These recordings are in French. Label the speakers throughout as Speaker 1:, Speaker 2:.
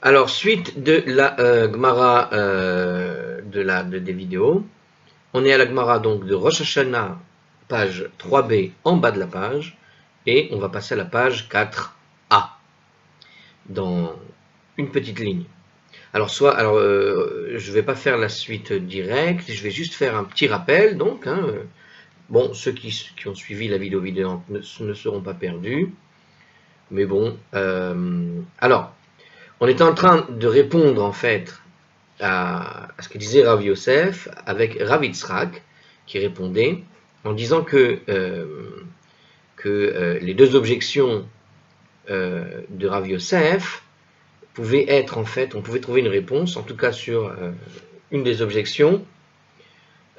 Speaker 1: Alors, suite de la Gemara des vidéos. On est à la Gemara donc de Rosh Hashanah, page 3b en bas de la page, et on va passer à la page 4a, dans une petite ligne. Alors, je ne vais pas faire la suite directe, je vais juste faire un petit rappel, donc, bon, ceux qui ont suivi la vidéo ne seront pas perdus, mais bon, alors, on était en train de répondre en fait à ce que disait Rav Yosef avec Rav Yitzhak qui répondait en disant que les deux objections de Rav Yosef pouvaient être en fait, on pouvait trouver une réponse, en tout cas sur une des objections.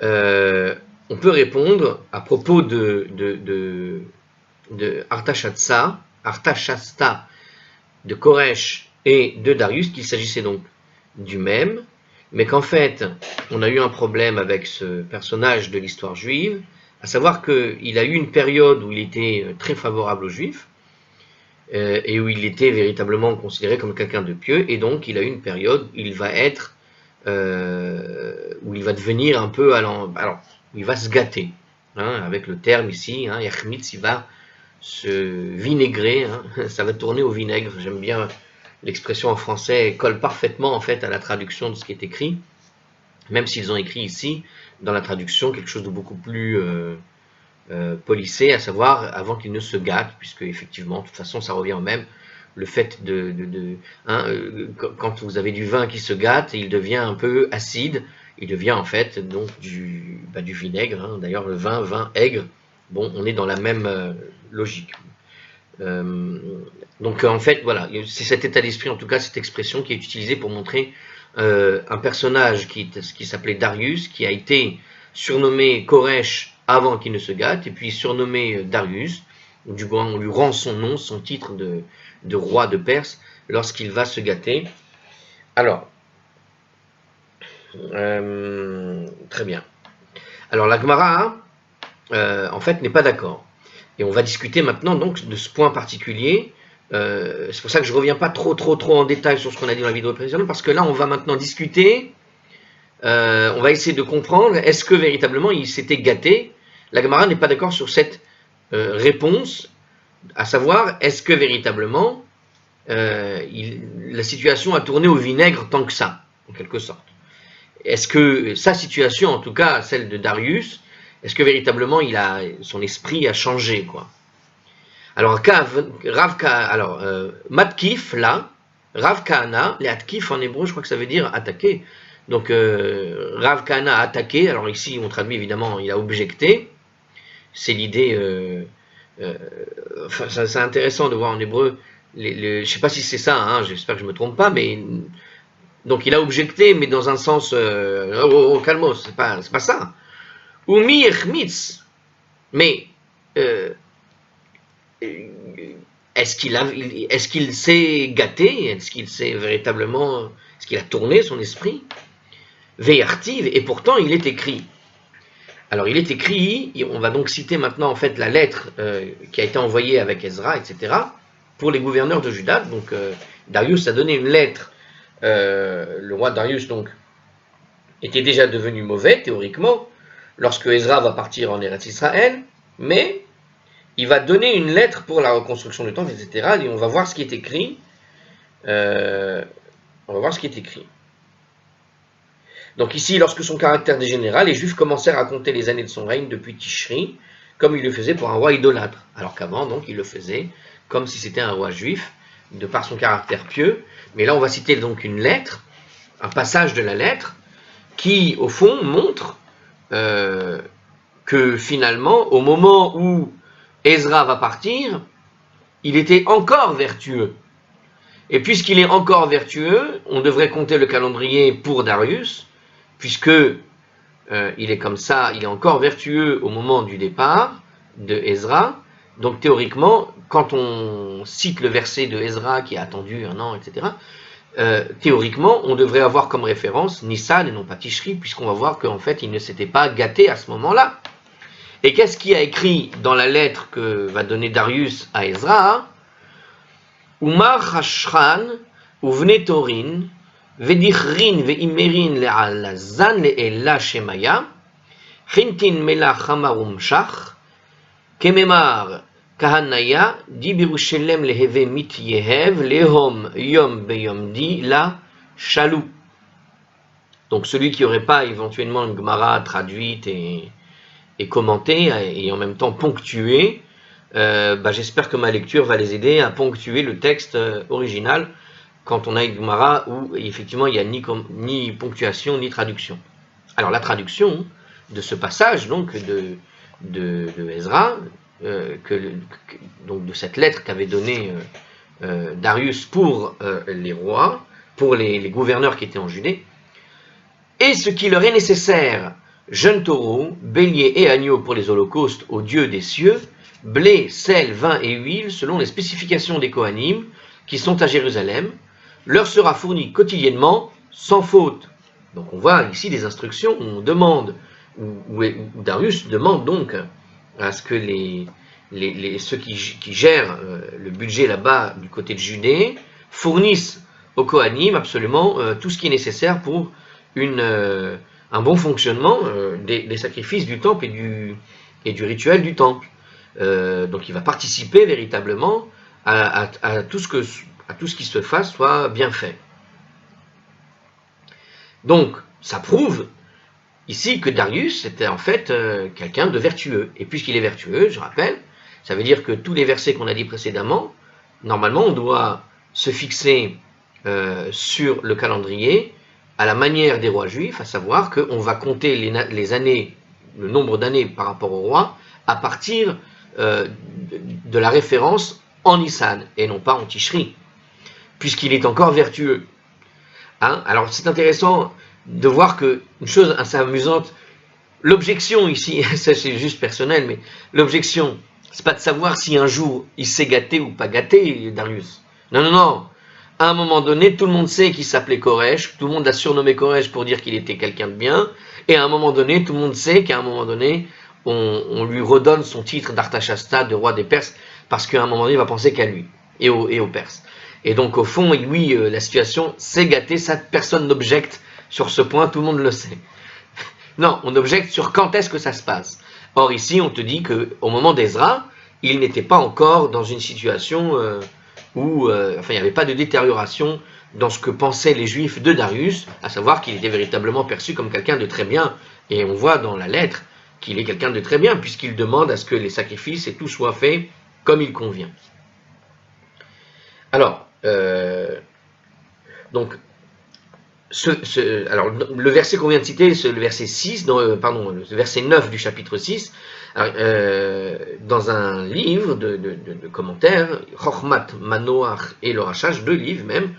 Speaker 1: On peut répondre à propos de Artashasta de Koresh et de Darius, qu'il s'agissait donc du même, mais qu'en fait, on a eu un problème avec ce personnage de l'histoire juive, à savoir qu'il a eu une période où il était très favorable aux Juifs, et où il était véritablement considéré comme quelqu'un de pieux, et donc il a eu une période où il va être, où il va devenir un peu, alors, où il va se gâter, avec le terme ici, Yachmitz, il va se vinaigrer, ça va tourner au vinaigre, j'aime bien l'expression en français colle parfaitement en fait à la traduction de ce qui est écrit, même s'ils ont écrit ici dans la traduction quelque chose de beaucoup plus policé, à savoir avant qu'il ne se gâte, puisque effectivement de toute façon ça revient au même, le fait quand vous avez du vin qui se gâte, il devient un peu acide, il devient en fait donc du vinaigre, d'ailleurs le vin aigre, bon on est dans la même logique. Donc en fait voilà, c'est cet état d'esprit, en tout cas cette expression qui est utilisée pour montrer un personnage qui s'appelait Darius, qui a été surnommé Koresh avant qu'il ne se gâte, et puis surnommé Darius, du coup on lui rend son nom, son titre de roi de Perse lorsqu'il va se gâter. Alors, très bien. Alors la Gemara en fait n'est pas d'accord. Et on va discuter maintenant donc de ce point particulier. C'est pour ça que je ne reviens pas trop en détail sur ce qu'on a dit dans la vidéo précédente, parce que là on va maintenant discuter, on va essayer de comprendre, est-ce que véritablement il s'était gâté? La Gemara n'est pas d'accord sur cette réponse, à savoir, est-ce que véritablement la situation a tourné au vinaigre tant que ça, en quelque sorte. Est-ce que sa situation, en tout cas celle de Darius, est-ce que véritablement son esprit a changé, quoi? Alors, Matkif, là, Rav Kahana, les Atkif en hébreu, je crois que ça veut dire attaquer. Donc, Rav Kahana a attaqué. Alors, ici, on traduit évidemment, il a objecté. C'est l'idée. C'est intéressant de voir en hébreu. Je ne sais pas si c'est ça, j'espère que je ne me trompe pas, mais. Donc, il a objecté, mais dans un sens. Calmos, c'est pas ça. Umi echmitz. Mais. Est-ce qu'il s'est gâté? Est-ce qu'il s'est véritablement, est-ce qu'il a tourné son esprit? Ve'artiv, et pourtant il est écrit. Alors il est écrit, on va donc citer maintenant en fait la lettre qui a été envoyée avec Ezra, etc. pour les gouverneurs de Juda. Donc Darius a donné une lettre. Le roi Darius donc était déjà devenu mauvais théoriquement lorsque Ezra va partir en Eretz Israël, mais il va donner une lettre pour la reconstruction du temple, etc. Et on va voir ce qui est écrit. Donc ici, lorsque son caractère dégénéra, les Juifs commencèrent à compter les années de son règne depuis Tishri, comme il le faisait pour un roi idolâtre. Alors qu'avant, donc, il le faisait comme si c'était un roi juif, de par son caractère pieux. Mais là, on va citer donc une lettre, un passage de la lettre, qui, au fond, montre que finalement, au moment où Ezra va partir, il était encore vertueux. Et puisqu'il est encore vertueux, on devrait compter le calendrier pour Darius, puisque il est comme ça, il est encore vertueux au moment du départ de Ezra. Donc théoriquement, quand on cite le verset de Ezra qui a attendu un an, etc., théoriquement, on devrait avoir comme référence Nissan et non pas Tishri, puisqu'on va voir qu'en fait, il ne s'était pas gâté à ce moment-là. Et qu'est-ce qu'il y a écrit dans la lettre que va donner Darius à Ezra? Umar Hashran uvne torin, vedichrin veimerin le'alazan le'ela shemaya, chintin melach hamarum shach, kememar kahanaya, di birushelem leheve mit yehev, lehom yom beyom di la shalou. Donc celui qui n'aurait pas éventuellement une Gemara traduite et commentée et en même temps ponctuée, j'espère que ma lecture va les aider à ponctuer le texte original quand on a une Gemara où effectivement il n'y a ni ponctuation ni traduction. Alors la traduction de ce passage donc de Ezra, donc de cette lettre qu'avait donnée Darius pour les rois, pour les gouverneurs qui étaient en Judée, et ce qui leur est nécessaire, jeunes taureaux, béliers et agneaux pour les holocaustes au Dieu des cieux, blé, sel, vin et huile selon les spécifications des Kohanim qui sont à Jérusalem, leur sera fourni quotidiennement sans faute. Donc on voit ici des instructions où on demande, où Darius demande donc à ce que ceux qui gèrent le budget là-bas du côté de Judée fournissent aux Kohanim absolument tout ce qui est nécessaire pour un bon fonctionnement des sacrifices du temple et du rituel du temple. Donc il va participer véritablement à tout ce qui se fasse soit bien fait. Donc ça prouve ici que Darius était en fait quelqu'un de vertueux. Et puisqu'il est vertueux, je rappelle, ça veut dire que tous les versets qu'on a dit précédemment, normalement on doit se fixer sur le calendrier à la manière des rois juifs, à savoir qu'on va compter les années, le nombre d'années par rapport au roi, à partir de la référence en Nissan, et non pas en Tishri, puisqu'il est encore vertueux. Hein? Alors c'est intéressant de voir que, une chose assez amusante, l'objection ici, ça c'est juste personnel, mais l'objection, c'est pas de savoir si un jour il s'est gâté ou pas gâté, Darius. Non, non, non. À un moment donné, tout le monde sait qu'il s'appelait Koresh, tout le monde l'a surnommé Koresh pour dire qu'il était quelqu'un de bien, et à un moment donné, tout le monde sait qu'à un moment donné, on lui redonne son titre d'Artashasta, de roi des Perses, parce qu'à un moment donné, il va penser qu'à lui, et aux Perses. Et donc, au fond, lui, la situation s'est gâtée, ça, personne n'objecte sur ce point, tout le monde le sait. Non, on objecte sur quand est-ce que ça se passe. Or, ici, on te dit qu'au moment d'Ezra, il n'était pas encore dans une situation où il n'y avait pas de détérioration dans ce que pensaient les Juifs de Darius, à savoir qu'il était véritablement perçu comme quelqu'un de très bien. Et on voit dans la lettre qu'il est quelqu'un de très bien, puisqu'il demande à ce que les sacrifices et tout soit fait comme il convient. Alors, donc, alors, le verset qu'on vient de citer, c'est le verset 6, le verset 9 du chapitre 6, dans un livre de commentaires, Chochmat, Manoach et le Rachash, 2 livres même,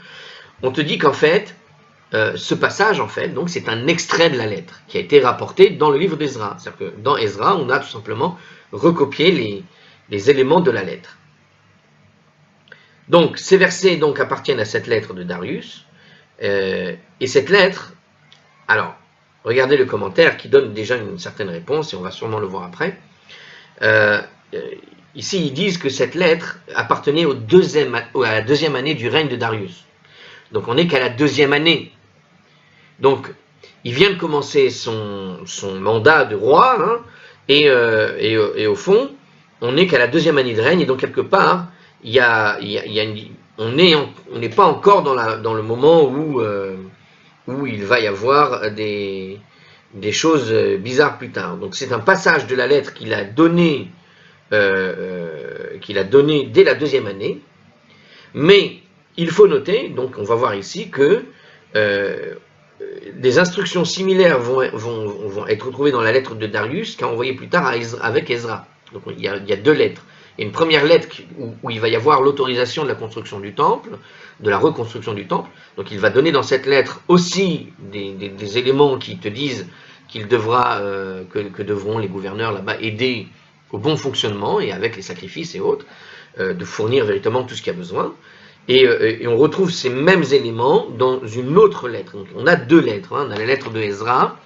Speaker 1: on te dit qu'en fait, ce passage, en fait, donc c'est un extrait de la lettre qui a été rapporté dans le livre d'Ezra. C'est-à-dire que dans Ezra, on a tout simplement recopié les éléments de la lettre. Donc, ces versets donc appartiennent à cette lettre de Darius, et cette lettre, alors, regardez le commentaire qui donne déjà une certaine réponse, et on va sûrement le voir après. Ici, ils disent que cette lettre appartenait à la deuxième année du règne de Darius. Donc, on n'est qu'à la deuxième année. Donc, il vient de commencer son mandat de roi, hein, et au fond, on n'est qu'à la deuxième année de règne, et donc quelque part, on n'est pas encore dans le moment où il va y avoir des choses bizarres plus tard. Donc c'est un passage de la lettre qu'il a donné dès la deuxième année, mais il faut noter, donc on va voir ici que des instructions similaires vont être retrouvées dans la lettre de Darius qu'a envoyée plus tard avec Ezra. Donc il y a 2 lettres. Il y a une première lettre où il va y avoir l'autorisation de la construction du temple, de la reconstruction du temple. Donc il va donner dans cette lettre aussi des éléments qui te disent qu'il devra, que devront les gouverneurs là-bas aider au bon fonctionnement et avec les sacrifices et autres, de fournir véritablement tout ce qu'il y a besoin. Et on retrouve ces mêmes éléments dans une autre lettre. Donc on a 2 lettres. Hein. On a la lettre de Ezra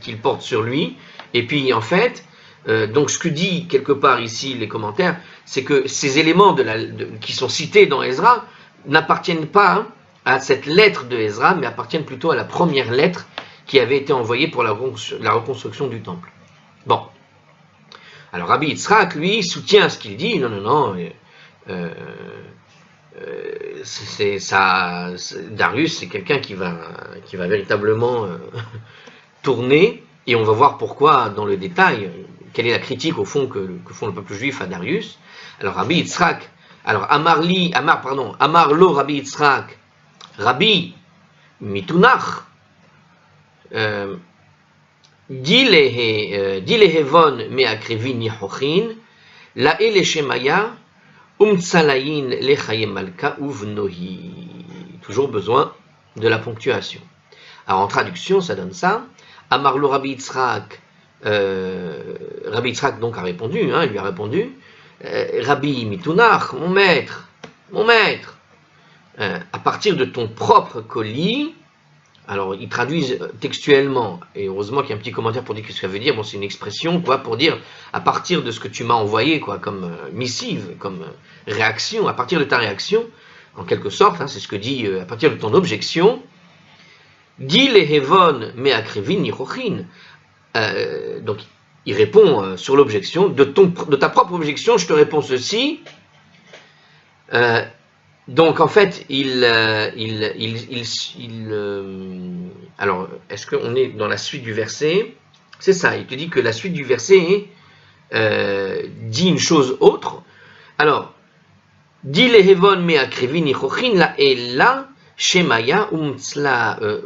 Speaker 1: qu'il porte sur lui, et puis en fait, donc ce que dit quelque part ici les commentaires, c'est que ces éléments qui sont cités dans Ezra n'appartiennent pas à cette lettre de Ezra, mais appartiennent plutôt à la première lettre qui avait été envoyée pour la reconstruction du temple. Bon. Alors Rabbi Yitzhak, lui, soutient ce qu'il dit. Non. Darius, c'est quelqu'un qui va véritablement tourner, et on va voir pourquoi dans le détail, quelle est la critique au fond que font le peuple juif à Darius. Alors Rabbi Yitzhak, Amar lo Rabbi Yitzhak, Rabbi Mitunach, Dilehevon me'akrevin nichochin, la eleshemaya, umtsalayin lechaye malka uvnohi. Toujours besoin de la ponctuation. Alors en traduction, ça donne ça. Amar lo Rabbi Yitzhak, Rabbi Yitzhak donc a répondu, il lui a répondu, Rabbi Mitunach, mon maître, à partir de ton propre colis. Alors, ils traduisent textuellement, et heureusement qu'il y a un petit commentaire pour dire ce que ça veut dire. Bon, c'est une expression, quoi, pour dire à partir de ce que tu m'as envoyé, quoi, comme missive, comme réaction, à partir de ta réaction, en quelque sorte, c'est ce que dit, à partir de ton objection, dit les Hevon me'akrevin nichochin. Donc, il répond sur l'objection, de ta propre objection, je te réponds ceci. Donc en fait, alors, est-ce qu'on est dans la suite du verset? C'est ça, il te dit que la suite du verset dit une chose autre. Alors, dit lehevon me'akrevin nichochin la ella shemaya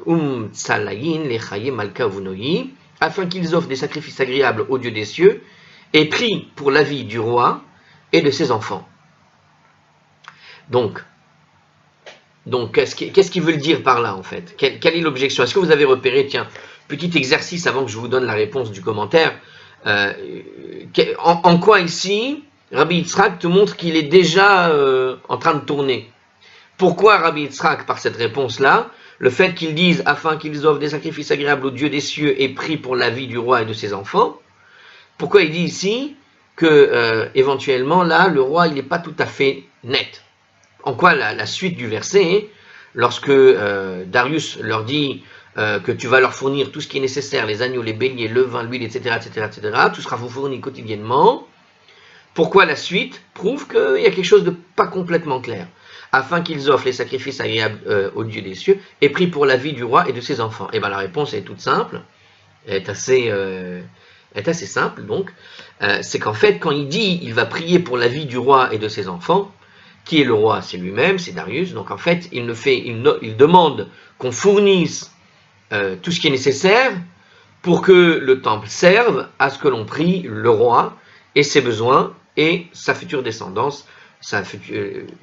Speaker 1: umtsalayin lechaye malka vunoyi, afin qu'ils offrent des sacrifices agréables au Dieu des cieux et prient pour la vie du roi et de ses enfants. Donc qu'est-ce qu'il veut dire par là, en fait? Quelle est l'objection? Est-ce que vous avez repéré, tiens, petit exercice avant que je vous donne la réponse du commentaire, en quoi ici, Rabbi Yitzhak te montre qu'il est déjà en train de tourner? Pourquoi Rabbi Yitzhak, par cette réponse-là, le fait qu'ils disent, afin qu'ils offrent des sacrifices agréables au Dieu des cieux et prient pour la vie du roi et de ses enfants, pourquoi il dit ici que, éventuellement, là, le roi, il n'est pas tout à fait net? En quoi la suite du verset, lorsque Darius leur dit que tu vas leur fournir tout ce qui est nécessaire, les agneaux, les béliers, le vin, l'huile, etc., tout sera vous fourni quotidiennement. Pourquoi la suite prouve qu'il y a quelque chose de pas complètement clair? Afin qu'ils offrent les sacrifices agréables au Dieu des cieux et prient pour la vie du roi et de ses enfants. Et bien la réponse est toute simple, est assez simple donc. C'est qu'en fait, quand il dit il va prier pour la vie du roi et de ses enfants, qui est le roi? C'est lui-même, c'est Darius. Donc en fait, il demande qu'on fournisse tout ce qui est nécessaire pour que le temple serve à ce que l'on prie le roi et ses besoins et sa future descendance, le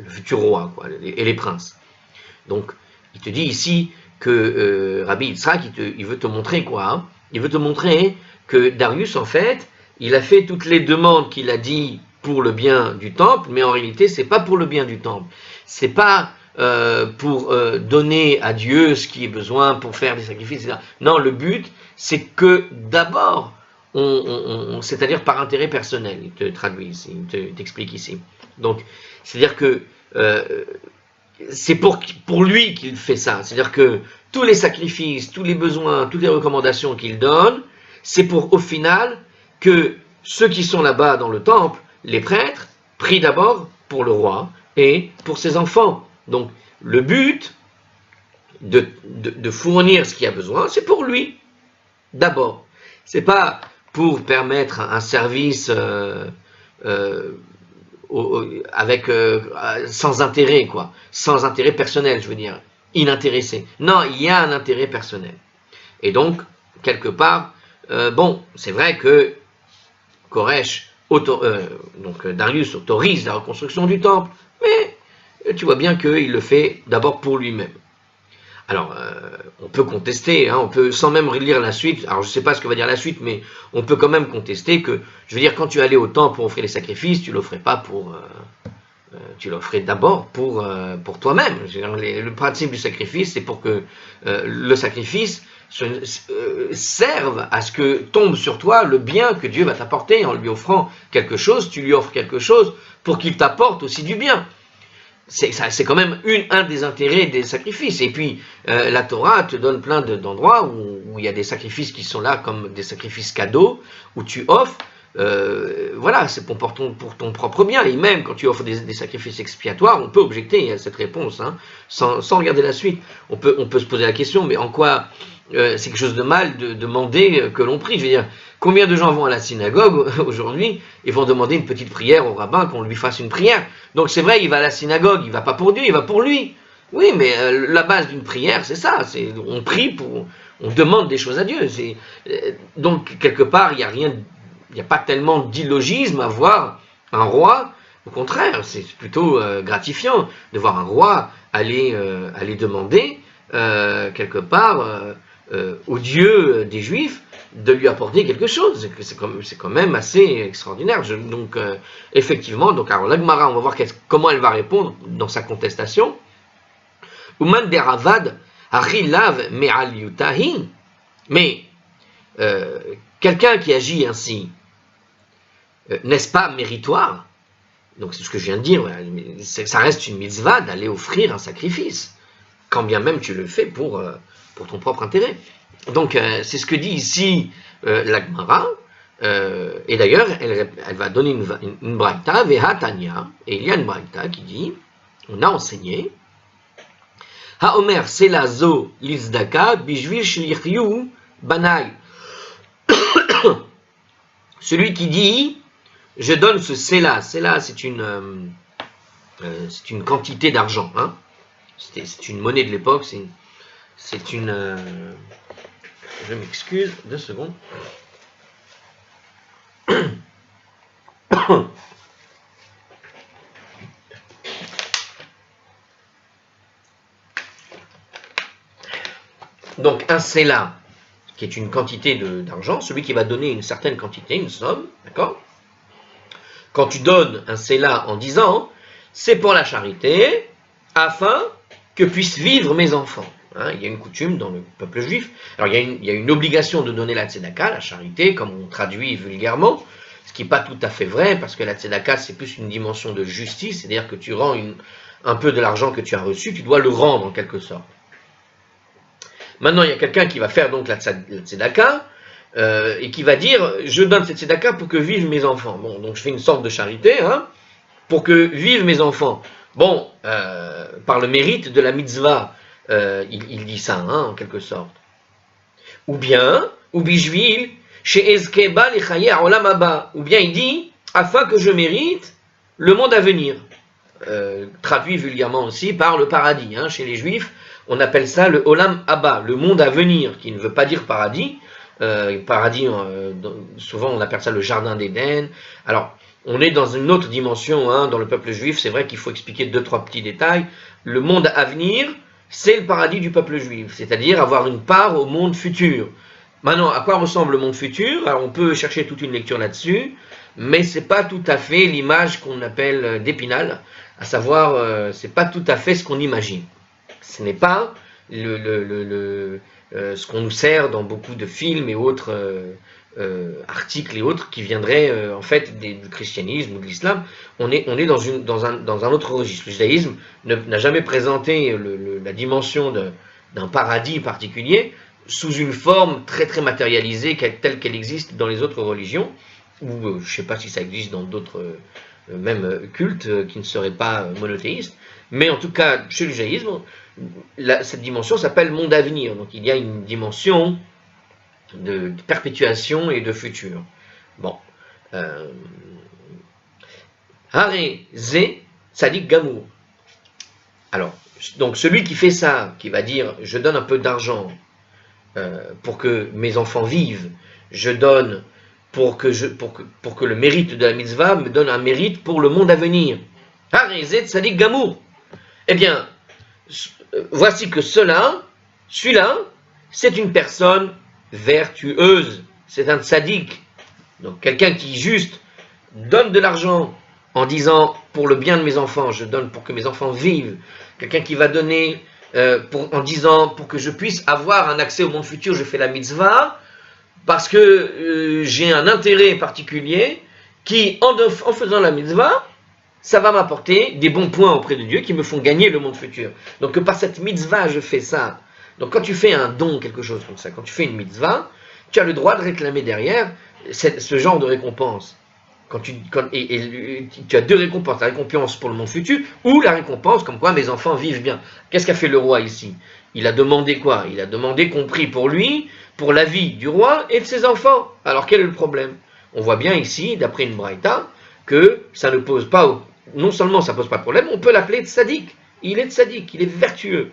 Speaker 1: futur roi, quoi, et les princes. Donc il te dit ici que Rabbi Yitzhak, il veut te montrer quoi, il veut te montrer que Darius, en fait, il a fait toutes les demandes qu'il a dit pour le bien du temple, mais en réalité, c'est pas pour le bien du temple. C'est pas pour donner à Dieu ce qui est besoin pour faire des sacrifices, etc. Non, le but, c'est que d'abord, c'est-à-dire par intérêt personnel, il te traduit ici, il t'explique ici. Donc, c'est-à-dire que c'est pour lui qu'il fait ça. C'est-à-dire que tous les sacrifices, tous les besoins, toutes les recommandations qu'il donne, c'est pour, au final, que ceux qui sont là-bas dans le temple, les prêtres, prient d'abord pour le roi et pour ses enfants. Donc, le but de fournir ce qu'il a besoin, c'est pour lui, d'abord. C'est pas pour permettre un service sans intérêt, quoi. Sans intérêt personnel, je veux dire. Inintéressé. Non, il y a un intérêt personnel. Et donc, quelque part, c'est vrai que Koresh, donc Darius autorise la reconstruction du temple, mais tu vois bien qu'il le fait d'abord pour lui-même. Alors, on peut contester, on peut, sans même lire la suite, alors je ne sais pas ce que va dire la suite, mais on peut quand même contester que, je veux dire, quand tu allais au temple pour offrir les sacrifices, tu l'offrais pas pour... tu l'offrais d'abord pour toi-même. Le principe du sacrifice, c'est pour que le sacrifice serve à ce que tombe sur toi le bien que Dieu va t'apporter en lui offrant quelque chose. Tu lui offres quelque chose pour qu'il t'apporte aussi du bien. c'est quand même un des intérêts des sacrifices. Et puis, la Torah te donne plein d'endroits où il y a des sacrifices qui sont là comme des sacrifices cadeaux, où tu offres, voilà, c'est pour ton propre bien. Et même quand tu offres des sacrifices expiatoires, on peut objecter à cette réponse, hein, sans regarder la suite. On peut se poser la question, mais en quoi c'est quelque chose de mal de demander que l'on prie? Je veux dire, combien de gens vont à la synagogue aujourd'hui et vont demander une petite prière au rabbin, qu'on lui fasse une prière? Donc c'est vrai, il va à la synagogue, il va pas pour Dieu, il va pour lui. Oui, mais la base d'une prière, c'est ça. On prie on demande des choses à Dieu. Donc quelque part, il n'y a pas tellement d'illogisme à voir un roi. Au contraire, c'est plutôt gratifiant de voir un roi aller demander quelque part au Dieu des Juifs de lui apporter quelque chose. C'est quand même assez extraordinaire. Donc effectivement, alors la Gemara, on va voir comment elle va répondre dans sa contestation. Uman deravad harilav me'al yutahi. Mais quelqu'un qui agit ainsi, n'est-ce pas méritoire? Donc c'est ce que je viens de dire, ça reste une mitzvah d'aller offrir un sacrifice, quand bien même tu le fais pour ton propre intérêt. Donc c'est ce que dit ici la Gemara, et d'ailleurs elle va donner une braïta, vehatanya, et il y a une braïta qui dit, on a enseigné, Haomer selazo lizdaka bijvil shlichyu banai. Celui qui dit, je donne ce sela, c'est une quantité d'argent, hein. C'est une monnaie de l'époque, c'est une... je m'excuse, 2 secondes. Donc un sela, qui est une quantité d'argent, celui qui va donner une certaine quantité, une somme, d'accord? Quand tu donnes un sela en disant, c'est pour la charité, afin que puissent vivre mes enfants. Hein, il y a une coutume dans le peuple juif. Alors il y a une obligation de donner la tzedaka, la charité, comme on traduit vulgairement, ce qui n'est pas tout à fait vrai, parce que la tzedaka, c'est plus une dimension de justice, c'est-à-dire que tu rends un peu de l'argent que tu as reçu, tu dois le rendre en quelque sorte. Maintenant, il y a quelqu'un qui va faire donc la tzedaka, et qui va dire, je donne cette tzedaka pour que vivent mes enfants. Bon, donc je fais une sorte de charité, hein, pour que vivent mes enfants. Bon, par le mérite de la mitzvah, il dit ça, hein, en quelque sorte. Ou bien, ou bijvil, chez Ezkeba lechaye ha'olam haba. Ou bien il dit, afin que je mérite le monde à venir. Traduit vulgairement aussi par le paradis. Hein, chez les juifs, on appelle ça le olam haba, le monde à venir, qui ne veut pas dire paradis. Paradis, souvent on appelle ça le jardin d'Éden. Alors, on est dans une autre dimension, hein, dans le peuple juif, c'est vrai qu'il faut expliquer 2-3 petits détails. Le monde à venir, c'est le paradis du peuple juif, c'est-à-dire avoir une part au monde futur. Maintenant, à quoi ressemble le monde futur? Alors, on peut chercher toute une lecture là-dessus, mais c'est pas tout à fait l'image qu'on appelle d'Épinal, à savoir, c'est pas tout à fait ce qu'on imagine. Ce n'est pas ce qu'on nous sert dans beaucoup de films et autres articles et autres qui viendraient en fait du christianisme ou de l'islam. On est dans un autre registre. Le judaïsme n'a jamais présenté la dimension d'un paradis particulier sous une forme très très matérialisée telle qu'elle existe dans les autres religions, ou je ne sais pas si ça existe dans d'autres même cultes qui ne seraient pas monothéistes, mais en tout cas chez le judaïsme, cette dimension s'appelle monde à venir. Donc il y a une dimension de perpétuation et de futur. Bon. Hare ze tzadik gamour. Alors, donc celui qui fait ça, qui va dire je donne un peu d'argent pour que mes enfants vivent, je donne pour que le mérite de la mitzvah me donne un mérite pour le monde à venir. Hare ze tzadik gamour. Eh bien, voici que celui-là, c'est une personne vertueuse, c'est un tzaddik. Donc quelqu'un qui juste donne de l'argent en disant pour le bien de mes enfants, je donne pour que mes enfants vivent. Quelqu'un qui va donner en disant pour que je puisse avoir un accès au monde futur, je fais la mitzvah, parce que j'ai un intérêt particulier qui, en faisant la mitzvah, ça va m'apporter des bons points auprès de Dieu qui me font gagner le monde futur. Donc que par cette mitzvah, je fais ça. Donc quand tu fais un don, quelque chose comme ça, quand tu fais une mitzvah, tu as le droit de réclamer derrière ce genre de récompense. Tu as deux récompenses, la récompense pour le monde futur ou la récompense comme quoi mes enfants vivent bien. Qu'est-ce qu'a fait le roi ici? Il a demandé quoi? Il a demandé qu'on prie pour lui, pour la vie du roi et de ses enfants. Alors quel est le problème? On voit bien ici, d'après une braïta, que ça ne pose pas, non seulement ça ne pose pas de problème, on peut l'appeler tzaddik. Il est tzaddik, il est vertueux.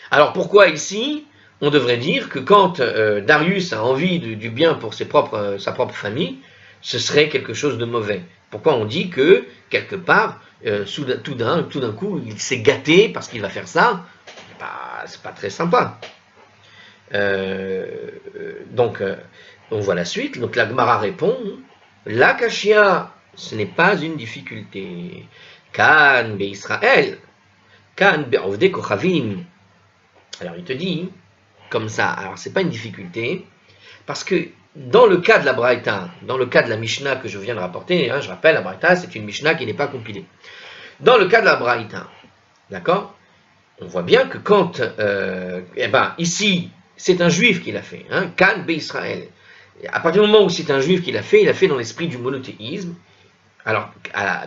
Speaker 1: Alors pourquoi ici on devrait dire que quand Darius a envie du bien pour sa propre famille, ce serait quelque chose de mauvais? Pourquoi on dit que, quelque part, tout d'un coup, il s'est gâté parce qu'il va faire ça? C'est pas très sympa. Donc, on voit la suite. Donc la Gemara répond, l'akashia, ce n'est pas une difficulté. Kan be Israël, kan be ovde kochavim. Alors il te dit, comme ça, alors c'est pas une difficulté, parce que dans le cas de la Braïta, dans le cas de la Mishnah que je viens de rapporter, je rappelle, la Braïta c'est une Mishnah qui n'est pas compilée. Dans le cas de la Braïta, d'accord, on voit bien que quand, ici, c'est un juif qui l'a fait, Kan be Israël. À partir du moment où c'est un juif qui l'a fait, il l'a fait dans l'esprit du monothéisme. Alors,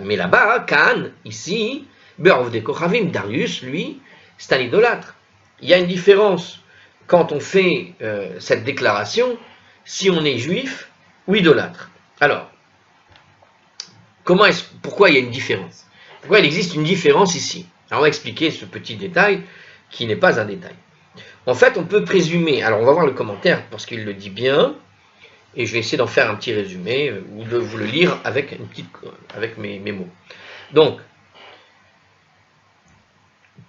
Speaker 1: mais là-bas, Kan, ici, Be'ov de Kochavim, Darius, lui, c'est un idolâtre. Il y a une différence quand on fait cette déclaration, si on est juif ou idolâtre. Alors, pourquoi il y a une différence? Pourquoi il existe une différence ici? Alors, on va expliquer ce petit détail qui n'est pas un détail. En fait, on peut présumer, alors on va voir le commentaire parce qu'il le dit bien, et je vais essayer d'en faire un petit résumé ou de vous le lire avec mes mots. Donc,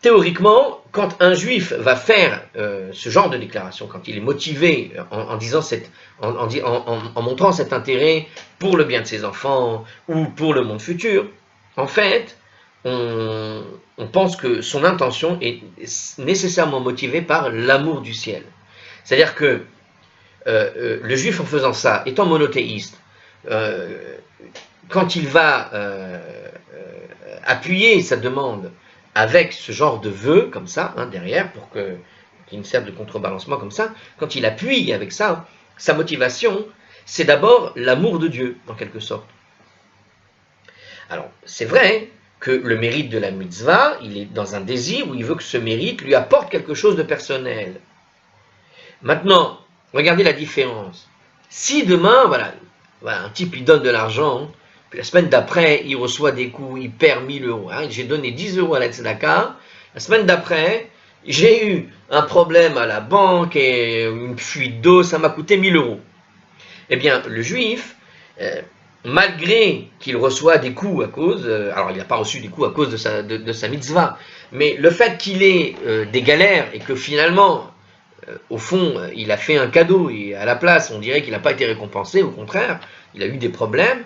Speaker 1: théoriquement, quand un juif va faire ce genre de déclaration, quand il est motivé en montrant cet intérêt pour le bien de ses enfants ou pour le monde futur, en fait, on pense que son intention est nécessairement motivée par l'amour du ciel. C'est-à-dire que le juif, en faisant ça, étant monothéiste, quand il va appuyer sa demande avec ce genre de vœu, comme ça, derrière, pour qu'il me serve de contrebalancement comme ça, quand il appuie avec ça, sa motivation, c'est d'abord l'amour de Dieu, en quelque sorte. Alors, c'est vrai que le mérite de la mitzvah, il est dans un désir où il veut que ce mérite lui apporte quelque chose de personnel. Maintenant, regardez la différence. Si demain, voilà, un type il donne de l'argent, puis la semaine d'après, il reçoit des coups, il perd 1000 euros. J'ai donné 10 euros à la tzedaka. La semaine d'après, j'ai eu un problème à la banque et une fuite d'eau, ça m'a coûté 1000 euros. Eh bien, le juif, malgré qu'il reçoit des coups à cause, alors il n'a pas reçu des coups à cause de sa mitzvah, mais le fait qu'il ait des galères et que finalement, au fond, il a fait un cadeau et à la place, on dirait qu'il n'a pas été récompensé, au contraire, il a eu des problèmes,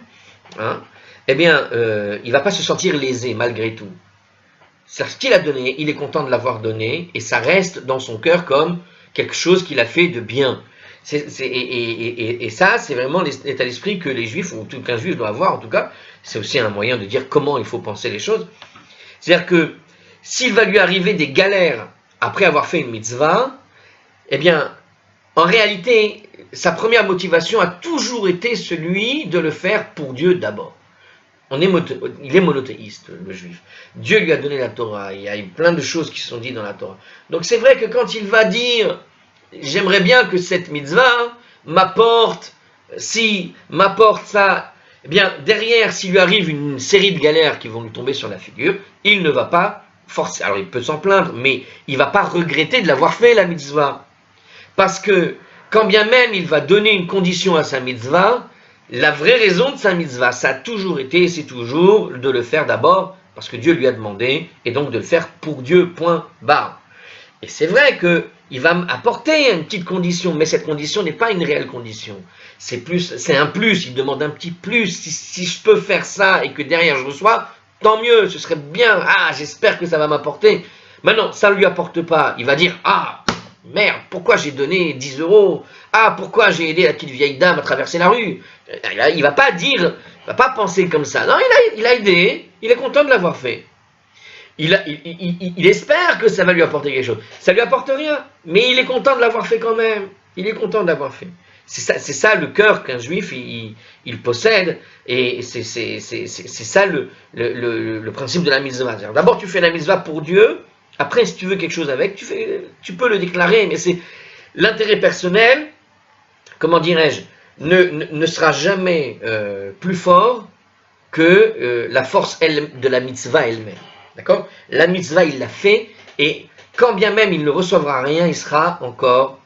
Speaker 1: eh bien, il ne va pas se sentir lésé malgré tout. C'est ce qu'il a donné, il est content de l'avoir donné, et ça reste dans son cœur comme quelque chose qu'il a fait de bien. Et ça, c'est vraiment l'état d'esprit que les juifs, ou qu'un juif doit avoir en tout cas, c'est aussi un moyen de dire comment il faut penser les choses. C'est-à-dire que s'il va lui arriver des galères après avoir fait une mitzvah, eh bien, en réalité, sa première motivation a toujours été celui de le faire pour Dieu d'abord. Il est monothéiste, le juif. Dieu lui a donné la Torah, il y a eu plein de choses qui sont dites dans la Torah. Donc c'est vrai que quand il va dire « j'aimerais bien que cette mitzvah m'apporte ça », eh bien derrière, s'il lui arrive une série de galères qui vont lui tomber sur la figure, il ne va pas forcer, alors il peut s'en plaindre, mais il ne va pas regretter de l'avoir fait la mitzvah. Parce que quand bien même il va donner une condition à sa mitzvah, la vraie raison de sa mitzvah, ça a toujours été et c'est toujours de le faire d'abord parce que Dieu lui a demandé et donc de le faire pour Dieu, point barre. Et c'est vrai qu'il va apporter une petite condition, mais cette condition n'est pas une réelle condition. C'est un plus, il demande un petit plus. Si je peux faire ça et que derrière je reçois, tant mieux, ce serait bien. Ah, j'espère que ça va m'apporter. Maintenant, ça ne lui apporte pas. Il va dire, Merde, pourquoi j'ai donné 10 euros? Ah, pourquoi j'ai aidé la petite vieille dame à traverser la rue? Il va pas dire, il va pas penser comme ça. Non, il a aidé, il est content de l'avoir fait. Il espère que ça va lui apporter quelque chose. Ça lui apporte rien, mais il est content de l'avoir fait quand même. Il est content de l'avoir fait. C'est ça le cœur qu'un juif il possède, et c'est ça le principe de la mitzvah. D'abord tu fais la mitzvah pour Dieu, après si tu veux quelque chose avec, tu peux le déclarer, mais c'est l'intérêt personnel, comment dirais-je, ne sera jamais plus fort que la force de la mitzvah elle-même. D'accord? La mitzvah il l'a fait, et quand bien même il ne recevra rien, il sera encore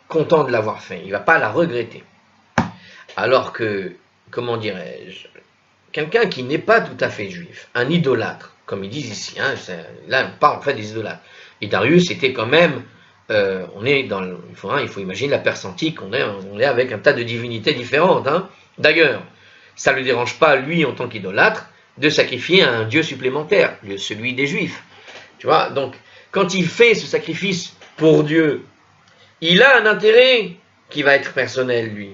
Speaker 1: content de l'avoir fait, il ne va pas la regretter. Alors que, comment dirais-je, quelqu'un qui n'est pas tout à fait juif, un idolâtre, comme ils disent ici, hein, là on parle en fait des idolâtres. Et Darius était quand même, on est dans il faut imaginer la Perse antique, on est avec un tas de divinités différentes. Hein. D'ailleurs, ça ne le dérange pas, lui, en tant qu'idolâtre, de sacrifier un dieu supplémentaire, celui des juifs. Tu vois, donc, quand il fait ce sacrifice pour Dieu, il a un intérêt qui va être personnel, lui.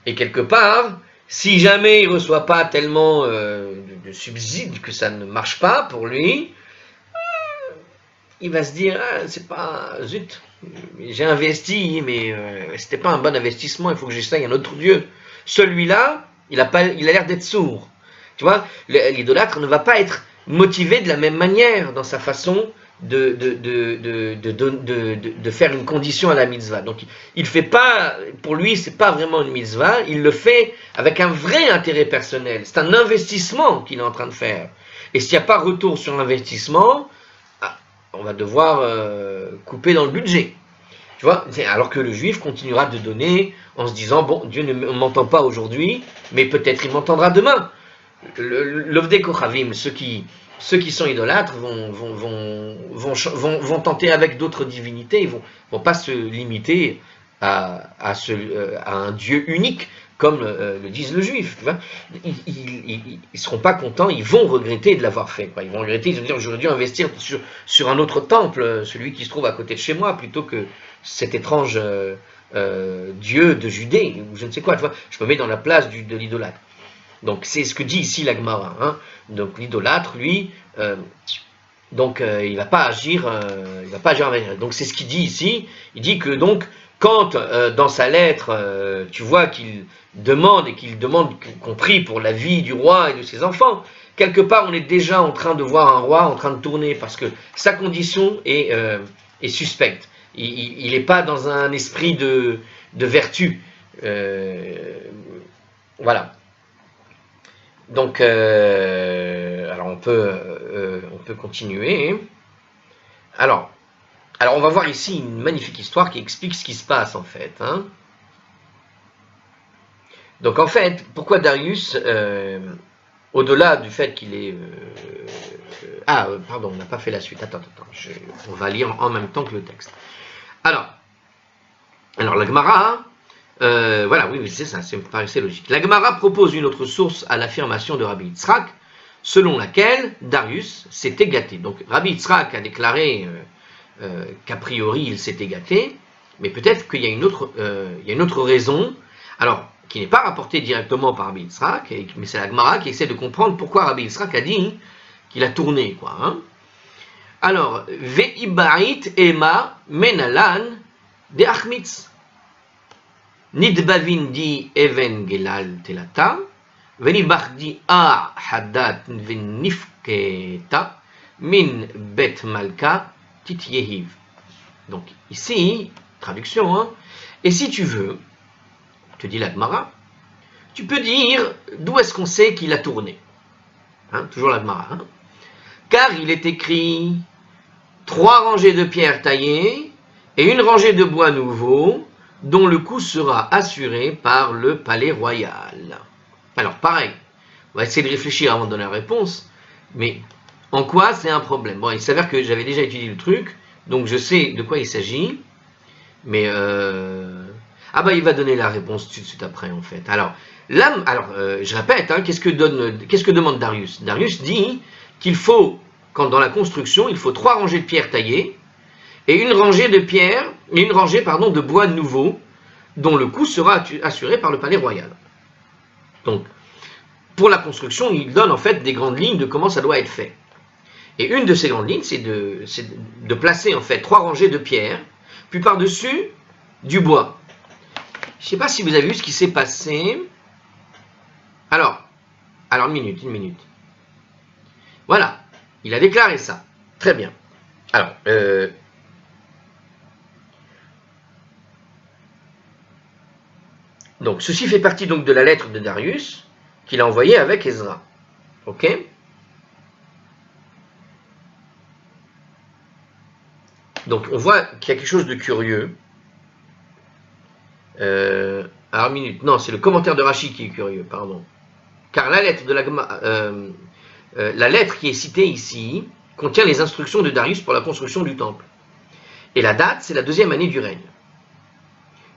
Speaker 1: Et quelque part, si jamais il ne reçoit pas tellement de subsides que ça ne marche pas pour lui, il va se dire, c'est pas, zut, j'ai investi, mais c'était pas un bon investissement, il faut que j'essaye un autre Dieu. Celui-là, il a l'air d'être sourd. Tu vois, l'idolâtre ne va pas être motivé de la même manière dans sa façon de faire une condition à la mitzvah. Donc il fait pas, pour lui c'est pas vraiment une mitzvah, il le fait avec un vrai intérêt personnel, c'est un investissement qu'il est en train de faire, et s'il n'y a pas retour sur l'investissement, on va devoir couper dans le budget, tu vois, alors que le juif continuera de donner en se disant, bon, Dieu ne m'entend pas aujourd'hui, mais peut-être il m'entendra demain. L'Ovdei Kochavim, ceux qui sont idolâtres vont tenter avec d'autres divinités, ils vont pas se limiter à un Dieu unique, comme le disent le juif. Tu vois, ils seront pas contents, ils vont regretter de l'avoir fait. Quoi. Ils vont regretter, ils vont dire, j'aurais dû investir sur un autre temple, celui qui se trouve à côté de chez moi, plutôt que cet étrange Dieu de Judée, ou je ne sais quoi. Tu vois, je me mets dans la place de l'idolâtre. Donc c'est ce que dit ici la Gemara. Hein. Donc l'idolâtre, lui, il va pas agir avec. Donc c'est ce qu'il dit ici. Il dit que donc quand dans sa lettre, tu vois qu'il demande qu'on prie pour la vie du roi et de ses enfants, quelque part on est déjà en train de voir un roi en train de tourner parce que sa condition est suspecte. Il n'est pas dans un esprit de vertu. Voilà. Donc, alors on peut continuer. Alors on va voir ici une magnifique histoire qui explique ce qui se passe en fait. Hein. Donc en fait, pourquoi Darius, au-delà du fait qu'il est... pardon, on n'a pas fait la suite. Attends, on va lire en même temps que le texte. Alors la Gemara... voilà, oui, c'est ça, ça me paraissait logique. La Gemara propose une autre source à l'affirmation de Rabbi Yitzhak, selon laquelle Darius s'était gâté. Donc Rabbi Yitzhak a déclaré qu'a priori il s'était gâté, mais peut-être qu'il y a une autre raison, alors qui n'est pas rapportée directement par Rabbi Yitzhak, mais c'est la Gemara qui essaie de comprendre pourquoi Rabbi Yitzhak a dit qu'il a tourné, quoi. Hein. Alors, Ve'ibarit ema menalan de achmitz. Nidbavin di even gelal telata, venibachdi a hadat venifketa, min bet malka tityehiv. Donc ici, traduction, hein, et si tu veux, te dit la Gemara, tu peux dire d'où est-ce qu'on sait qu'il a tourné. Hein, toujours la Gemara. Hein. Car il est écrit 3 rangées de pierres taillées et une rangée de bois nouveau, dont le coût sera assuré par le palais royal. Alors pareil, on va essayer de réfléchir avant de donner la réponse, mais en quoi c'est un problème? Bon, il s'avère que j'avais déjà étudié le truc, donc je sais de quoi il s'agit, mais il va donner la réponse tout de suite après en fait. Alors, je répète, hein, qu'est-ce que demande Darius? Darius dit qu'il faut, dans la construction, il faut 3 rangées de pierres taillées, et une rangée de pierres, et une rangée, pardon, de bois nouveaux, dont le coût sera assuré par le palais royal. Donc, pour la construction, il donne en fait des grandes lignes de comment ça doit être fait. Et une de ces grandes lignes, c'est de placer en fait 3 rangées de pierres, puis par-dessus du bois. Je ne sais pas si vous avez vu ce qui s'est passé. Alors, une minute. Voilà, il a déclaré ça. Très bien. Alors, donc, ceci fait partie donc de la lettre de Darius qu'il a envoyée avec Ezra. Ok? Donc, on voit qu'il y a quelque chose de curieux. Alors, minute. Non, c'est le commentaire de Rashi qui est curieux, pardon. Car la lettre, la lettre qui est citée ici contient les instructions de Darius pour la construction du temple. Et la date, c'est la 2e année du règne,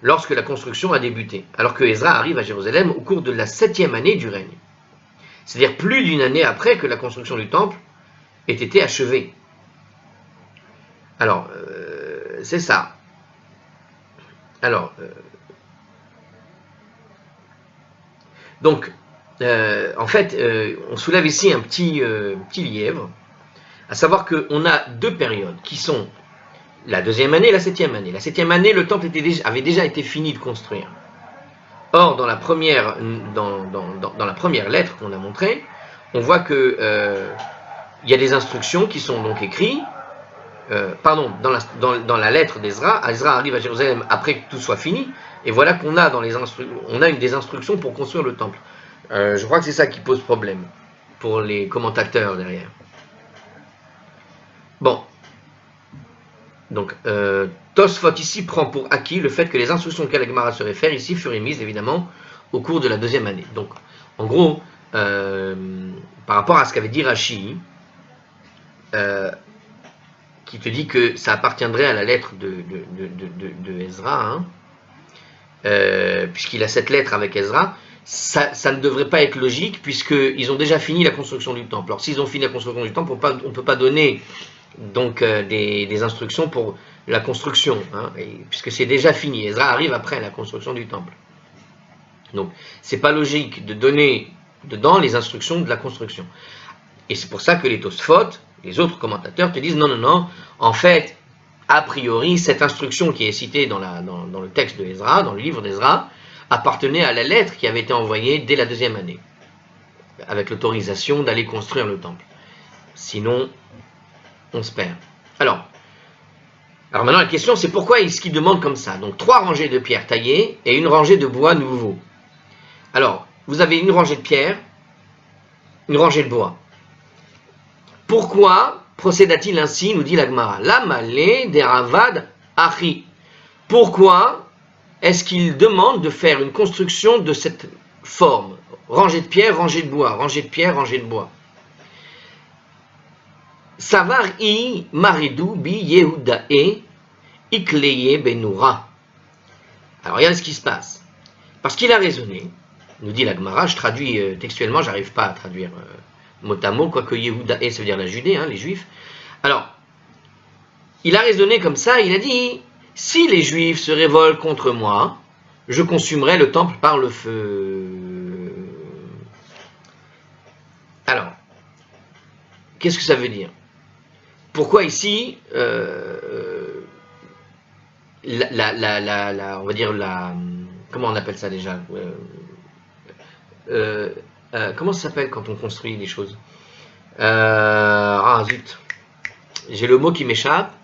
Speaker 1: lorsque la construction a débuté, alors que Ezra arrive à Jérusalem au cours de la 7e année du règne. C'est-à-dire plus d'une année après que la construction du temple ait été achevée. Alors, c'est ça. Alors, donc, en fait, on soulève ici un petit lièvre, à savoir qu'on a 2 périodes qui sont la 2e année et la 7e année. La 7e année, le temple avait déjà été fini de construire. Or, dans la première lettre qu'on a montrée, on voit que il y a des instructions qui sont donc écrites. Dans la lettre d'Ezra, Ezra arrive à Jérusalem après que tout soit fini, et voilà qu'on a des instructions pour construire le temple. Je crois que c'est ça qui pose problème pour les commentateurs derrière. Bon. Donc, Tosfot ici prend pour acquis le fait que les instructions auxquelles la Gemara se réfère ici furent émises évidemment au cours de la 2e année. Donc, en gros, par rapport à ce qu'avait dit Rashi, qui te dit que ça appartiendrait à la lettre de Ezra, puisqu'il a cette lettre avec Ezra, ça ne devrait pas être logique, puisqu'ils ont déjà fini la construction du temple. Alors, s'ils ont fini la construction du temple, on ne peut pas donner donc des instructions pour la construction, puisque c'est déjà fini. Ezra arrive après la construction du temple. Donc, c'est pas logique de donner dedans les instructions de la construction. Et c'est pour ça que les Tosfot, les autres commentateurs te disent non, en fait, a priori, cette instruction qui est citée dans le texte de Ezra, dans le livre d'Ezra, appartenait à la lettre qui avait été envoyée dès la 2e année, avec l'autorisation d'aller construire le temple. Sinon, on se perd. Alors maintenant, la question, c'est pourquoi est-ce qu'il demande comme ça? Donc, 3 rangées de pierres taillées et une rangée de bois nouveau. Alors, vous avez une rangée de pierre, une rangée de bois. Pourquoi procéda-t-il ainsi, nous dit la Gemara? La malé deravad achi. Pourquoi est-ce qu'il demande de faire une construction de cette forme? Rangée de pierre, rangée de bois, rangée de pierre, rangée de bois. Savar i maridou bi Yehudae ikleye benura. Alors regarde ce qui se passe. Parce qu'il a raisonné, nous dit la Gemara, je traduis textuellement, j'arrive pas à traduire mot à mot, quoique Yehudae ça veut dire la Judée, les Juifs. Alors, il a raisonné comme ça, il a dit, si les Juifs se révoltent contre moi, je consumerai le temple par le feu. Alors, qu'est-ce que ça veut dire? Pourquoi ici, on va dire comment on appelle ça déjà? Comment ça s'appelle quand on construit des choses? Zut, j'ai le mot qui m'échappe.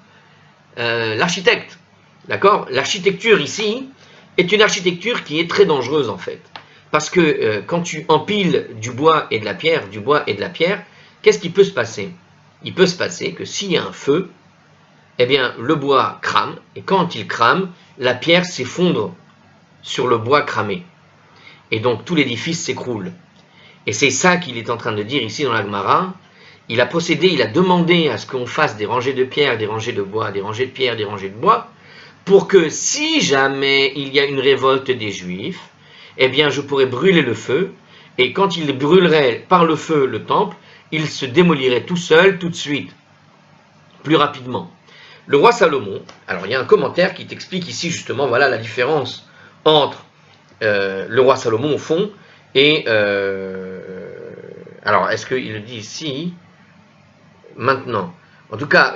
Speaker 1: L'architecte, d'accord? L'architecture ici est une architecture qui est très dangereuse en fait, parce que quand tu empiles du bois et de la pierre, qu'est-ce qui peut se passer? Il peut se passer que s'il y a un feu, eh bien le bois crame, et quand il crame, la pierre s'effondre sur le bois cramé, et donc tout l'édifice s'écroule. Et c'est ça qu'il est en train de dire ici dans la Gemara. Il a demandé à ce qu'on fasse des rangées de pierre, des rangées de bois, des rangées de pierre, des rangées de bois, pour que si jamais il y a une révolte des Juifs, eh bien je pourrais brûler le feu, et quand il brûlerait par le feu le temple, il se démolirait tout seul, tout de suite, plus rapidement. le roi Salomon, alors il y a un commentaire qui t'explique ici justement, voilà la différence entre le roi Salomon au fond et... alors, est-ce qu'il le dit ici? Maintenant. En tout cas,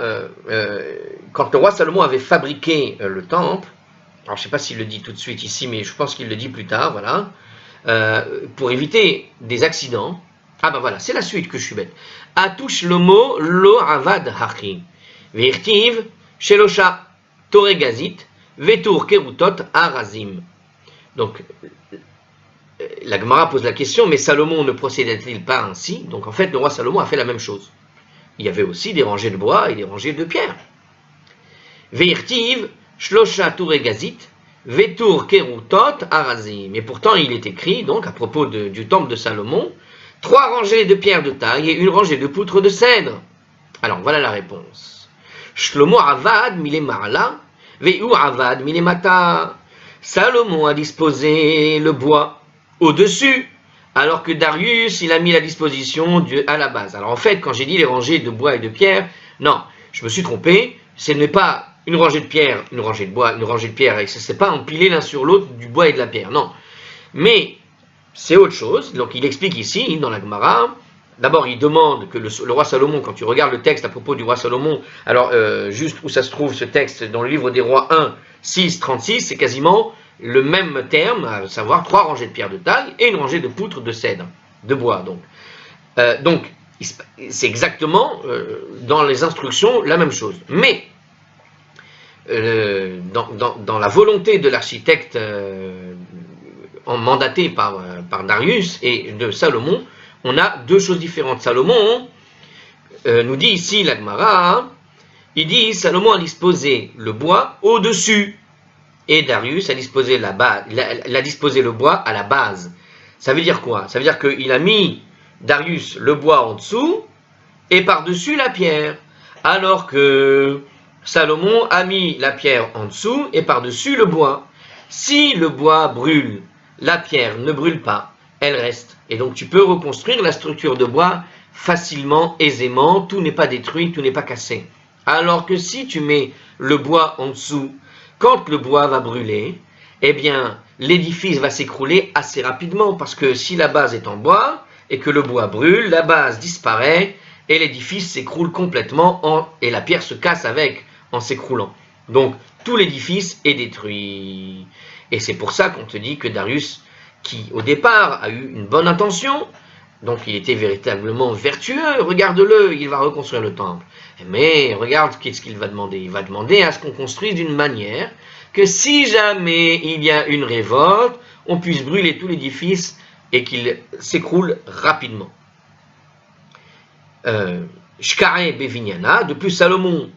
Speaker 1: quand le roi Salomon avait fabriqué le temple, alors je ne sais pas s'il le dit tout de suite ici, mais je pense qu'il le dit plus tard, voilà, pour éviter des accidents. Ah ben voilà, c'est la suite que je suis bête. Atouch lomo lo avad hachi, virtiv shelosha toregazit, vetur kerutot arazim. Donc, la Gemara pose la question, mais Salomon ne procédait-il pas ainsi? Donc en fait, le roi Salomon a fait la même chose. Il y avait aussi des rangées de bois et des rangées de pierre. Veirtiv shlosha toregazit, vetur kerutot arazim. Et pourtant, il est écrit, donc, à propos du temple de Salomon, 3 rangées de pierres de taille et une rangée de poutres de cèdre. Alors, voilà la réponse. Shlomo avad milemala, veu avad milemata. Salomon a disposé le bois au-dessus, alors que Darius, il a mis la disposition à la base. Alors en fait, quand j'ai dit les rangées de bois et de pierre, non, je me suis trompé, ce n'est pas une rangée de pierre, une rangée de bois, une rangée de pierre, et ce n'est pas empilé l'un sur l'autre du bois et de la pierre, non. Mais c'est autre chose, donc il explique ici, dans la Gemara, d'abord il demande que le roi Salomon, quand tu regardes le texte à propos du roi Salomon, alors juste où ça se trouve ce texte, dans le livre des rois 1, 6, 36, c'est quasiment le même terme, à savoir 3 rangées de pierres de taille et une rangée de poutres de cèdre, de bois donc. Donc c'est exactement dans les instructions la même chose. Mais dans la volonté de l'architecte mandaté par Darius et de Salomon, on a 2 choses différentes. Salomon nous dit ici la Gemara, il dit Salomon a disposé le bois au-dessus et Darius a disposé le bois à la base. Ça veut dire quoi? Ça veut dire qu'il a mis Darius le bois en dessous et par-dessus la pierre, alors que Salomon a mis la pierre en dessous et par-dessus le bois. Si le bois brûle, la pierre ne brûle pas, elle reste. Et donc tu peux reconstruire la structure de bois facilement, aisément, tout n'est pas détruit, tout n'est pas cassé. Alors que si tu mets le bois en dessous, quand le bois va brûler, eh bien l'édifice va s'écrouler assez rapidement, parce que si la base est en bois et que le bois brûle, la base disparaît et l'édifice s'écroule complètement et la pierre se casse avec en s'écroulant. Donc tout l'édifice est détruit. Et c'est pour ça qu'on te dit que Darius, qui au départ a eu une bonne intention, donc il était véritablement vertueux, regarde-le, il va reconstruire le temple. Mais regarde qu'est-ce qu'il va demander. Il va demander à ce qu'on construise d'une manière que si jamais il y a une révolte, on puisse brûler tout l'édifice et qu'il s'écroule rapidement. Shkare Bevignana, de plus Salomon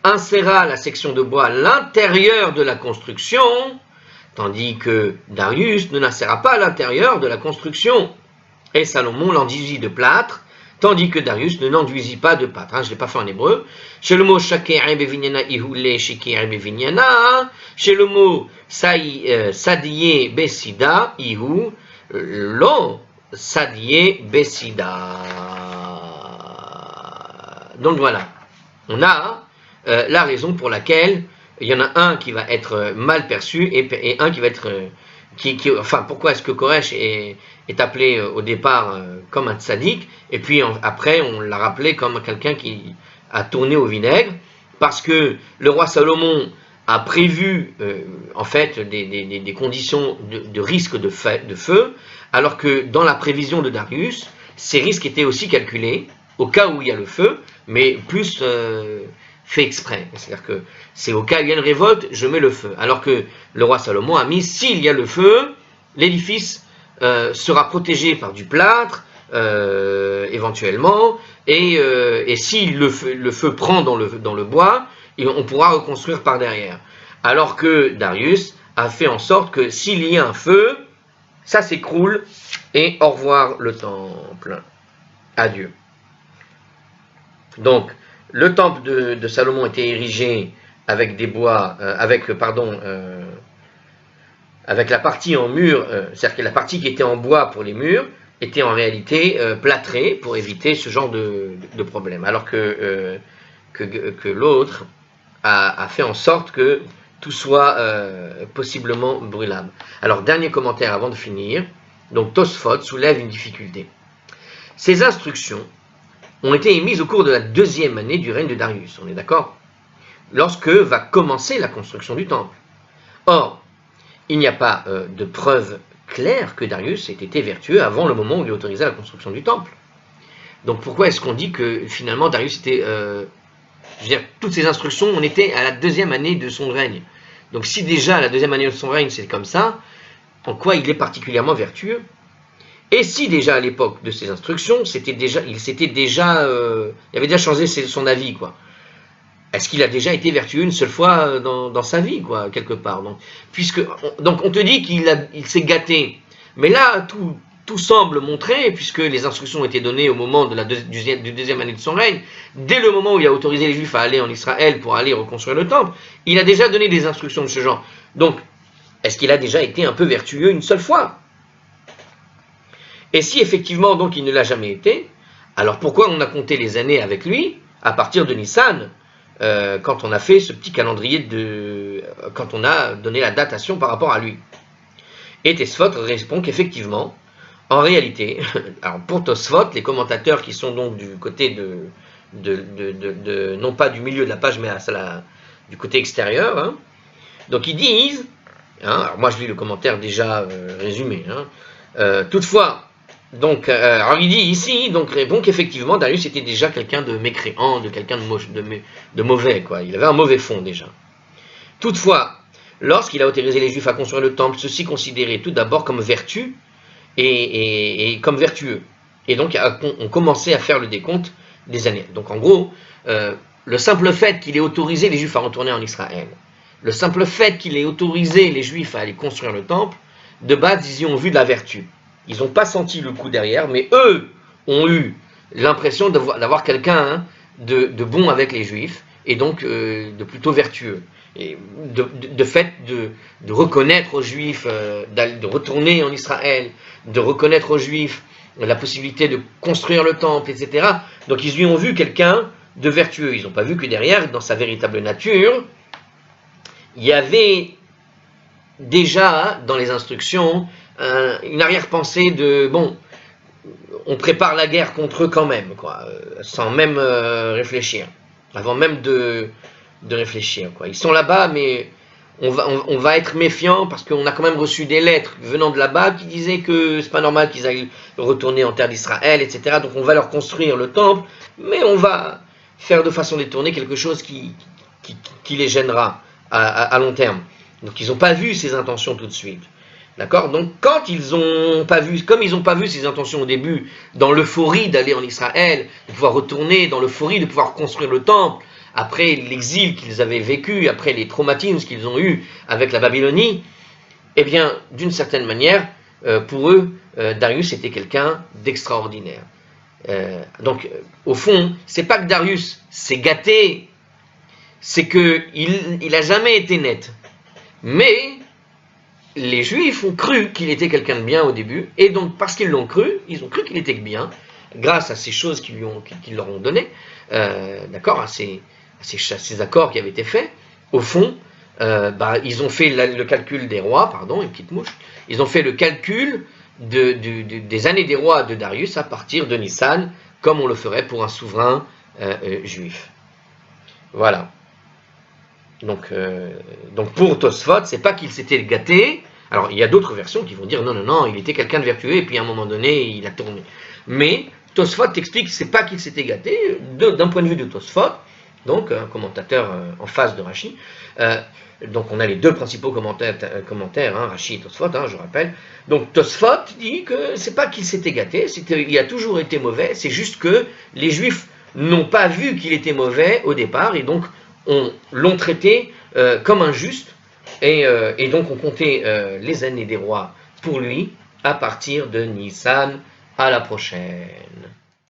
Speaker 1: inséra la section de bois à l'intérieur de la construction, tandis que Darius ne l'inséra pas à l'intérieur de la construction. Et Salomon l'enduisit de plâtre, tandis que Darius ne l'enduisit pas de plâtre. Je ne l'ai pas fait en hébreu. Chez le mot Shakere Bevignana Ihule Shikere Bevignana, chez le mot Sadiye Besida Ihu Lo Sadiye Besida. Donc voilà, on a la raison pour laquelle il y en a un qui va être mal perçu et un qui va être... enfin, pourquoi est-ce que Koresh est appelé au départ comme un tzaddik, et puis après on l'a rappelé comme quelqu'un qui a tourné au vinaigre, parce que le roi Salomon a prévu en fait des conditions de risque de feu, alors que dans la prévision de Darius, ces risques étaient aussi calculés au cas où il y a le feu, mais plus fait exprès. C'est-à-dire que c'est au cas où il y a une révolte, je mets le feu. Alors que le roi Salomon a mis, s'il y a le feu, l'édifice sera protégé par du plâtre, éventuellement, et si le feu prend dans le bois, on pourra reconstruire par derrière. Alors que Darius a fait en sorte que s'il y a un feu, ça s'écroule, et au revoir le temple. Adieu. Donc, le temple de Salomon était érigé avec des bois, avec la partie en mur, c'est-à-dire que la partie qui était en bois pour les murs était en réalité plâtrée pour éviter ce genre de problème. Alors que l'autre a fait en sorte que tout soit possiblement brûlable. Alors, dernier commentaire avant de finir. Donc, Tosfot soulève une difficulté. Ces instructions ont été émises au cours de la 2e année du règne de Darius, on est d'accord? Lorsque va commencer la construction du temple. Or, il n'y a pas de preuve claire que Darius ait été vertueux avant le moment où il autorisait la construction du temple. Donc pourquoi est-ce qu'on dit que finalement Darius était... je veux dire, toutes ces instructions, on était à la 2e année de son règne. Donc si déjà à la 2e année de son règne c'est comme ça, en quoi il est particulièrement vertueux? Et si déjà à l'époque de ces instructions, il avait déjà changé son avis, quoi. Est-ce qu'il a déjà été vertueux une seule fois dans sa vie, quoi, quelque part? Donc on te dit qu'il s'est gâté, mais là tout semble montrer, puisque les instructions ont été données au moment de la deuxième année de son règne, dès le moment où il a autorisé les Juifs à aller en Israël pour aller reconstruire le temple, il a déjà donné des instructions de ce genre. Donc, est-ce qu'il a déjà été un peu vertueux une seule fois? Et si effectivement donc il ne l'a jamais été, alors pourquoi on a compté les années avec lui à partir de Nissan, quand on a fait ce petit calendrier quand on a donné la datation par rapport à lui? Et Tosfot répond qu'effectivement, en réalité, alors pour Tosfot, les commentateurs qui sont donc du côté non pas du milieu de la page, mais du côté extérieur, hein, donc ils disent, hein, alors moi je lis le commentaire déjà résumé, hein, toutefois, donc, alors il dit ici, donc répond qu'effectivement Darius était déjà quelqu'un de mécréant, de quelqu'un de mauvais, quoi. Il avait un mauvais fond déjà. Toutefois, lorsqu'il a autorisé les Juifs à construire le temple, ceux-ci considérés tout d'abord comme vertu et comme vertueux. Et donc on commençait à faire le décompte des années. Donc en gros, le simple fait qu'il ait autorisé les Juifs à retourner en Israël, le simple fait qu'il ait autorisé les Juifs à aller construire le temple, de base ils y ont vu de la vertu. Ils n'ont pas senti le coup derrière, mais eux ont eu l'impression d'avoir quelqu'un de bon avec les Juifs, et donc de plutôt vertueux. Et de fait de reconnaître aux Juifs, de retourner en Israël, de reconnaître aux Juifs la possibilité de construire le temple, etc. Donc ils y ont vu quelqu'un de vertueux. Ils n'ont pas vu que derrière, dans sa véritable nature, il y avait déjà dans les instructions une arrière-pensée de bon, on prépare la guerre contre eux quand même, quoi, sans même réfléchir, avant même de réfléchir, quoi. Ils sont là-bas, mais on va être méfiant parce qu'on a quand même reçu des lettres venant de là-bas qui disaient que c'est pas normal qu'ils aillent retourner en terre d'Israël, etc. Donc on va leur construire le temple, mais on va faire de façon détournée quelque chose qui les gênera à long terme. Donc ils n'ont pas vu ces intentions tout de suite. D'accord? Donc quand ils ont pas vu, comme ils n'ont pas vu ces intentions au début, dans l'euphorie d'aller en Israël, de pouvoir retourner, dans l'euphorie de pouvoir construire le temple, après l'exil qu'ils avaient vécu, après les traumatismes qu'ils ont eus avec la Babylonie, eh bien, d'une certaine manière, pour eux, Darius était quelqu'un d'extraordinaire. Donc, au fond, c'est pas que Darius s'est gâté, c'est qu'il n'a jamais été net. Mais les Juifs ont cru qu'il était quelqu'un de bien au début, et donc parce qu'ils l'ont cru, ils ont cru qu'il était bien, grâce à ces choses qu'ils leur ont données, d'accord, à ces accords qui avaient été faits. Au fond, ils ont fait le calcul des rois, pardon, une petite mouche, ils ont fait le calcul des années des rois de Darius à partir de Nissan, comme on le ferait pour un souverain juif. Voilà. Donc pour Tosfot, c'est pas qu'il s'était gâté. Alors il y a d'autres versions qui vont dire non, il était quelqu'un de vertueux et puis à un moment donné il a tourné. Mais Tosfot explique que c'est pas qu'il s'était gâté d'un point de vue de Tosfot, donc un commentateur en face de Rashi. Donc on a les deux principaux commentaires, Rashi et Tosfot, je rappelle. Donc Tosfot dit que c'est pas qu'il s'était gâté, il a toujours été mauvais. C'est juste que les Juifs n'ont pas vu qu'il était mauvais au départ et donc l'ont traité comme injuste et donc on comptait les années des rois pour lui à partir de Nissan. À la prochaine.